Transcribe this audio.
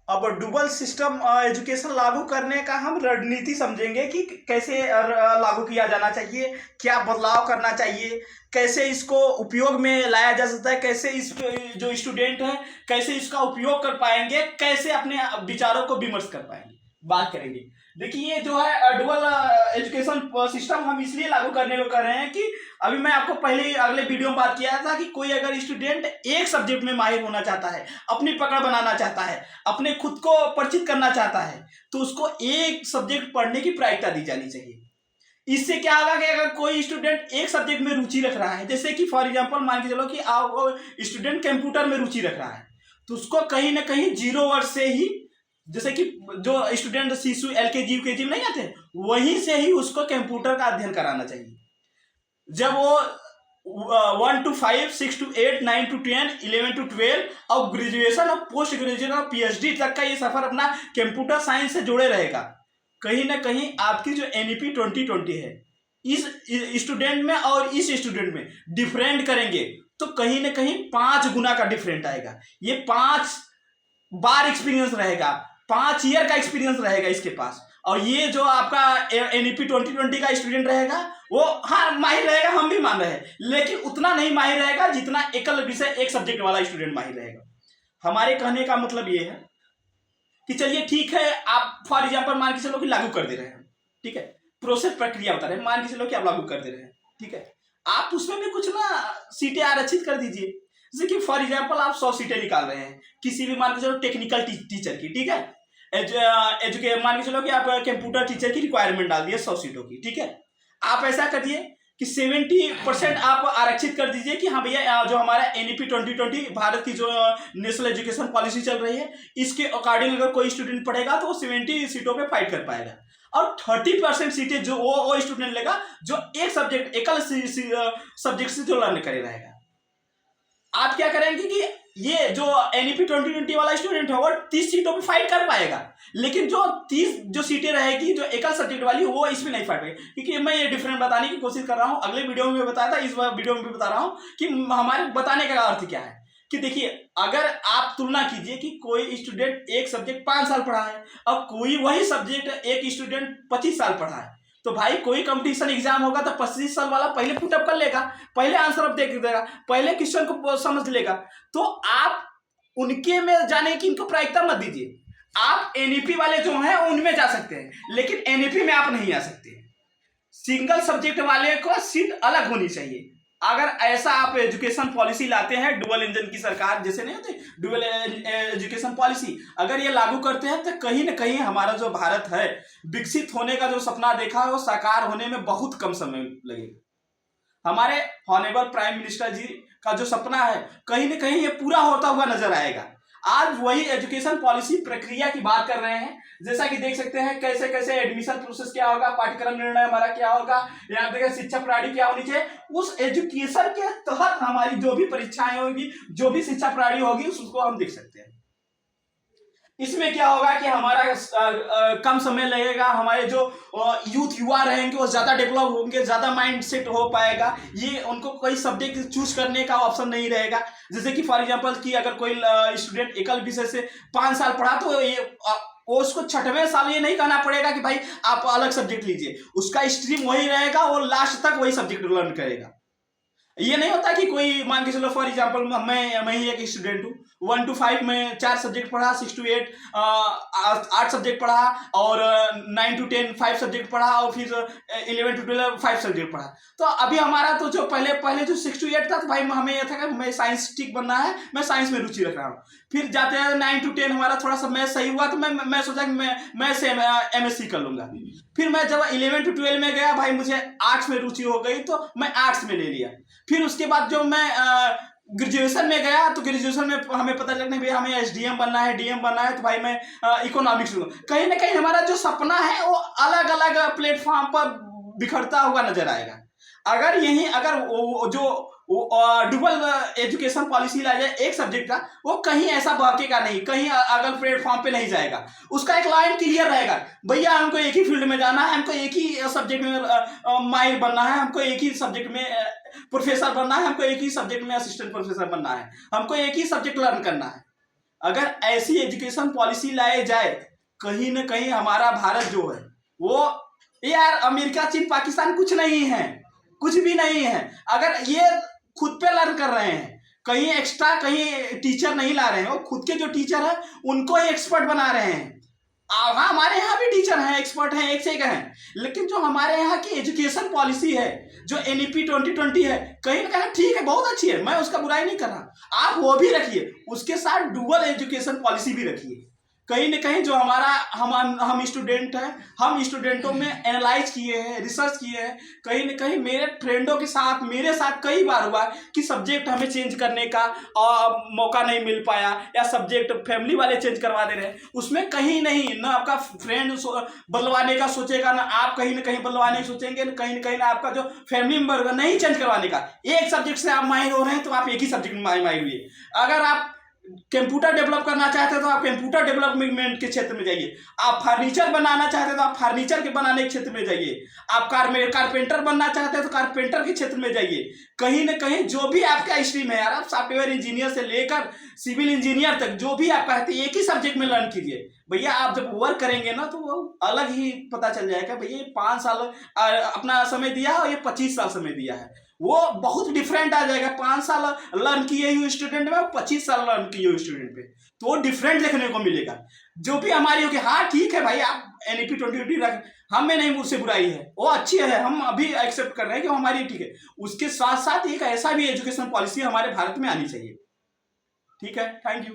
अब dual system education लागू करने का हम रणनीति समझेंगे कि कैसे लागू किया जाना चाहिए, क्या बदलाव करना चाहिए, कैसे इसको उपयोग में लाया जा सकता है, कैसे इस जो स्टूडेंट हैं कैसे इसका उपयोग कर पाएंगे, कैसे अपने विचारों को विमर्श कर पाएंगे, बात करेंगे। देखिए ये जो है डुअल एजुकेशन सिस्टम हम इसलिए लागू करने को कर रहे हैं कि अभी मैं आपको पहले ही अगले वीडियो में बात किया था कि कोई अगर स्टूडेंट एक सब्जेक्ट में माहिर होना चाहता है, अपनी पकड़ बनाना चाहता है, अपने खुद को परिचित करना चाहता है, तो उसको एक सब्जेक्ट पढ़ने की प्रायोरिकता दी जानी चाहिए। इससे क्या होगा कि अगर कोई स्टूडेंट एक सब्जेक्ट में रुचि रख रहा है, जैसे कि फॉर एग्जांपल मान के चलो कि आप स्टूडेंट कंप्यूटर में रुचि रख रहा है, तो उसको कहीं ना कहीं 0 वर्ष से ही, जैसे कि जो स्टूडेंट शिशु LKG UKG में नहीं आते, वहीं से ही उसको कंप्यूटर का अध्ययन कराना चाहिए। जब वो 1 to 5, 6 to 8, 9 to 10, 11 to 12 और ग्रेजुएशन और पोस्ट ग्रेजुएशन और PhD तक का ये सफर अपना कंप्यूटर साइंस से जुड़े रहेगा। कहीं ना कहीं आपकी जो NEP 2020 है, इस स्टूडेंट में और इस स्टूडेंट में डिफरेंट करेंगे तो कहीं ना कहीं 5 गुना का डिफरेंट आएगा। ये 5 बार एक्सपीरियंस रहेगा, 5 ईयर का एक्सपीरियंस रहेगा इसके पास। और ये जो आपका NEP 2020 का स्टूडेंट रहेगा वो हाँ माहिर रहेगा, हम भी मान रहे हैं, लेकिन उतना नहीं माहिर रहेगा जितना एकल विषय एक सब्जेक्ट वाला स्टूडेंट माहिर रहेगा। हमारे कहने का मतलब ये है कि चलिए ठीक है, आप फॉर एग्जाम्पल मान के चलो कि लागू कर दे रहे हैं, ठीक है, प्रोसेस प्रक्रिया बता रहे हैं, मान के चलो कि आप लागू कर दे रहे हैं, ठीक है, आप उसमें भी कुछ ना सीटें आरक्षित कर दीजिए। जैसे कि फॉर एग्जाम्पल आप 100 सीटें निकाल रहे हैं किसी भी मान के चलो टेक्निकल टीचर की, ठीक है, मान के चलो कि आप कंप्यूटर टीचर की रिक्वायरमेंट डाल दिए 100 सीटों की, ठीक है, आप ऐसा करिए कि 70% आप आरक्षित कर दीजिए कि हाँ भैया जो हमारा NEP 2020 भारत की जो नेशनल एजुकेशन पॉलिसी चल रही है, इसके अकॉर्डिंग अगर कोई स्टूडेंट पढ़ेगा तो वो 70 सीटों पे फाइट कर पाएगा। और 30% सीटें जो वो स्टूडेंट लेगा जो एक सब्जेक्ट एकल सब्जेक्ट से जो लर्न करे रहेगा। आप क्या करेंगे कि ये जो NEP 2020 वाला स्टूडेंट है वो 30 सीटों पे फाइट कर पाएगा, लेकिन जो 30 जो सीटें रहेगी जो एकल सब्जेक्ट वाली वो इसमें नहीं फाइट पाएगी। क्योंकि मैं ये डिफरेंट बताने की कोशिश कर रहा हूँ, अगले वीडियो में बताया था, इस वीडियो में भी बता रहा हूँ कि हमारे बताने का अर्थ क्या है। कि देखिए अगर आप तुलना कीजिए कि कोई स्टूडेंट एक सब्जेक्ट 5 साल पढ़ा है और कोई वही सब्जेक्ट एक स्टूडेंट 25 साल पढ़ा है, तो भाई कोई कंपटीशन एग्जाम होगा तो 25 साल वाला पहले पुटअप कर लेगा, पहले आंसर देख देगा, पहले क्वेश्चन को समझ लेगा। तो आप उनके में जाने की इनको प्रायोरिकता मत दीजिए। आप NEP वाले जो हैं उनमें जा सकते हैं, लेकिन NEP में आप नहीं आ सकते। सिंगल सब्जेक्ट वाले को सीट अलग होनी चाहिए। अगर ऐसा आप एजुकेशन पॉलिसी लाते हैं, डुअल इंजन की सरकार जैसे नहीं होती डुअल एजुकेशन पॉलिसी, अगर ये लागू करते हैं तो कहीं ना कहीं हमारा जो भारत है विकसित होने का जो सपना देखा है वो साकार होने में बहुत कम समय लगेगा। हमारे ऑनरेबल प्राइम मिनिस्टर जी का जो सपना है कहीं ना कहीं ये पूरा होता हुआ नजर आएगा। आज वही एजुकेशन पॉलिसी प्रक्रिया की बात कर रहे हैं, जैसा कि देख सकते हैं कैसे कैसे एडमिशन प्रोसेस क्या होगा, पाठ्यक्रम निर्णय हमारा क्या होगा, यहाँ देखिए शिक्षा प्रणाली क्या होनी चाहिए। उस एजुकेशन के तहत हमारी जो भी परीक्षाएं होगी, जो भी शिक्षा प्रणाली होगी उसको हम देख सकते हैं। इसमें क्या होगा कि हमारा कम समय लगेगा, हमारे जो यूथ युवा रहेंगे वो ज्यादा डेवलप होंगे, ज्यादा माइंड सेट हो पाएगा, ये उनको कोई सब्जेक्ट चूज करने का ऑप्शन नहीं रहेगा। जैसे कि फॉर एग्जांपल कि अगर कोई स्टूडेंट एकल विषय से 5 साल पढ़ा तो ये वो उसको 6वें साल ये नहीं कहना पड़ेगा कि भाई आप अलग सब्जेक्ट लीजिए, उसका स्ट्रीम वही रहेगा, वो लास्ट तक वही सब्जेक्ट लर्न करेगा। ये नहीं होता कि कोई मान के चलो फॉर एग्जांपल मैं ही एक स्टूडेंट हूँ, 1 to 5 में 4 सब्जेक्ट पढ़ा, 6 to 8 8 सब्जेक्ट पढ़ा, और 9 to 10 5 सब्जेक्ट पढ़ा, और फिर 11 to 12 5 सब्जेक्ट पढ़ा। तो अभी हमारा तो जो पहले जो 6 to 8 था तो भाई हमें यह था कि मैं साइंस ठीक बनना है, मैं साइंस में रुचि रख रहा हूँ। फिर जाते हैं 9 to 10 हमारा थोड़ा सा मैथ सही हुआ तो मैं सोचा कि मैं से MSc कर लूंगा। फिर मैं जब 11 to 12 में गया भाई मुझे आर्ट्स में रुचि हो गई तो मैं आर्ट्स में ले लिया। फिर उसके बाद जो मैं ग्रेजुएशन में गया तो ग्रेजुएशन में हमें पता लगने भैया हमें SDM बनना है, DM बनना है, तो भाई मैं इकोनॉमिक्स लूंगा। कहीं ना कहीं हमारा जो सपना है वो अलग अलग प्लेटफॉर्म पर बिखरता हुआ नजर आएगा। अगर वो जो डुअल एजुकेशन पॉलिसी ला जाए एक सब्जेक्ट का, वो कहीं ऐसा बहकेगा नहीं, कहीं अगल प्लेटफॉर्म पे नहीं जाएगा। उसका एक लाइन क्लियर रहेगा, भैया हमको एक ही फील्ड में जाना है, हमको एक ही सब्जेक्ट में माहिर बनना है, हमको एक ही सब्जेक्ट में प्रोफेसर बनना है, हमको एक ही सब्जेक्ट में असिस्टेंट प्रोफेसर बनना है, हमको एक ही सब्जेक्ट लर्न करना है। अगर ऐसी एजुकेशन पॉलिसी लाए जाए, कहीं ना कहीं हमारा भारत जो है वो, यार अमेरिका चीन पाकिस्तान कुछ नहीं है, कुछ भी नहीं है। अगर ये खुद पे लर्न कर रहे हैं, कहीं एक्स्ट्रा कहीं टीचर नहीं ला रहे हैं, वो खुद के जो टीचर है उनको ही एक्सपर्ट बना रहे हैं। हाँ, हमारे यहाँ भी टीचर हैं, एक्सपर्ट हैं, एक से एक हैं, लेकिन जो हमारे यहाँ की एजुकेशन पॉलिसी है, जो एनईपी 2020 है, कहीं ना कहीं ठीक है, बहुत अच्छी है, मैं उसका बुराई नहीं कर रहा। आप वो भी रखिए, उसके साथ डुअल एजुकेशन पॉलिसी भी रखिए। कहीं ना कहीं जो हमारा हम स्टूडेंट हैं, हम स्टूडेंटों में एनालाइज किए हैं, रिसर्च किए हैं। कहीं ना कहीं मेरे फ्रेंडों के साथ, मेरे साथ कई बार हुआ कि सब्जेक्ट हमें चेंज करने का मौका नहीं मिल पाया, या सब्जेक्ट फैमिली वाले चेंज करवा दे रहे हैं। उसमें कहीं नहीं ना आपका फ्रेंड बदलवाने का सोचेगा, ना आप कहीं ना कहीं बदलवाने की सोचेंगे, कहीं ना आपका जो फैमिली मेंबर होगा नहीं चेंज करवाने का। एक सब्जेक्ट से आप माहिर हो रहे हैं तो आप एक ही सब्जेक्ट में माहिर हुए। अगर आप कंप्यूटर डेवलप करना चाहते हो तो आप कंप्यूटर डेवलपमेंट के क्षेत्र में जाइए। आप फर्नीचर बनाना चाहते हो तो आप फर्नीचर के बनाने के क्षेत्र में जाइए। आप कारपेंटर बनना चाहते हो तो कारपेंटर के क्षेत्र में जाइए। कहीं ना कहीं जो भी आपका स्ट्रीम है यार, आप सॉफ्टवेयर इंजीनियर से लेकर सिविल इंजीनियर तक जो भी आप कहते हैं एक ही सब्जेक्ट में लर्न कीजिए। भैया आप जब वर्क करेंगे ना तो वो अलग ही पता चल जाएगा, भैया 5 साल अपना समय दिया है और ये 25 साल समय दिया है, वो बहुत डिफरेंट आ जाएगा। 5 साल लर्न किए हुए स्टूडेंट में, 25 साल लर्न किए हुए स्टूडेंट पे, तो वो डिफरेंट देखने को मिलेगा। जो भी हमारी होगी, हाँ ठीक है भाई, आप एनईपी 2020 रख, हमें नहीं उससे बुराई है, वो अच्छी है, हम अभी एक्सेप्ट कर रहे हैं कि वो हमारी ठीक है। उसके साथ साथ एक ऐसा भी एजुकेशन पॉलिसी हमारे भारत में आनी चाहिए। ठीक है, थैंक यू।